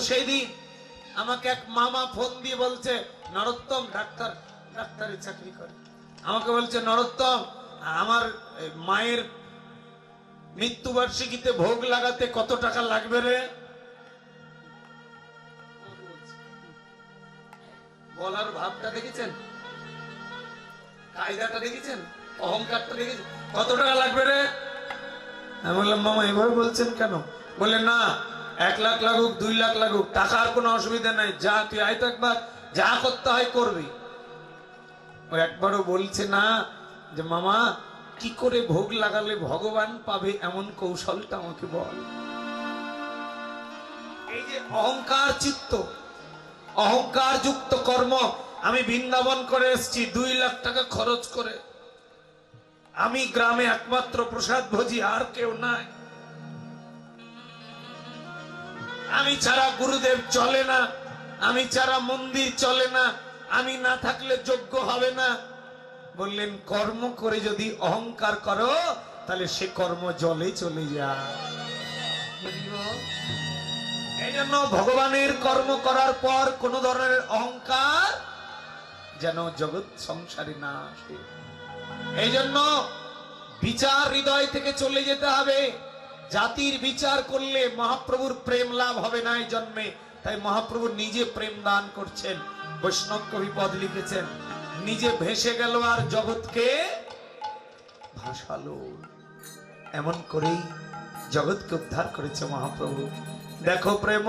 সেই দিন আমাকে এক মামা ফোন দিয়ে বলছে, নরোত্তম, ডাক্তারি চাকরি করে, আমাকে বলছে, নরোত্তম, আমার মায়ের মৃত্যুবার্ষিকীতে ভোগ লাগাতে কত টাকা লাগবে রে? বলার ভাবটা দেখেছেন, কায়দাটা দেখেছেন, অহংকারটা দেখেছেন, কত টাকা লাগবে রে? আমি বললাম, মামা এভাবে বলছেন কেন? বলে, না 1 লাখ লাগুক 2 লাখ লাগুক, টাকার কোনো অসুবিধা নাই, যা তুই আয় তো একবার, যা করতে হয় করবি। ও একবারও বলছে না যে মামা কি করে ভোগ লাগালে ভগবান পাবে, এমন কৌশলটা আমাকে বল। এই যে অহংকার চিত্ত, অহংকার যুক্ত কর্ম, আমি বৃন্দাবন করে এসেছি 2 লাখ টাকা খরচ করে, আমি গ্রামে একমাত্র প্রসাদ ভোজি, আর কেউ নাই, আমি ছাড়া গুরুদেব চলে না, আমি ছাড়া মন্দির চলে না, আমি না থাকলে যজ্ঞ হবে না। বললেন, কর্ম করে যদি অহংকার করো তাহলে সে কর্ম জলে চলে যায়। এই জন্য ভগবানের কর্ম করার পর কোন ধরনের অহংকার যেন জগৎ সংসারে না আসে। এই জন্য বিচার হৃদয় থেকে চলে যেতে হবে। জাতির বিচার করলে মহাপ্রভুর প্রেম লাভ হবে না এই জন্মে। তাই মহাপ্রভু নিজে প্রেম দান করছেন। বৈষ্ণব কবি পদ লিখেছেন, নিজে ভেসে গেল আর জগৎকে ভাসালো। এমন করেই জগৎকে উদ্ধার করেছে মহাপ্রভু। দেখো প্রেম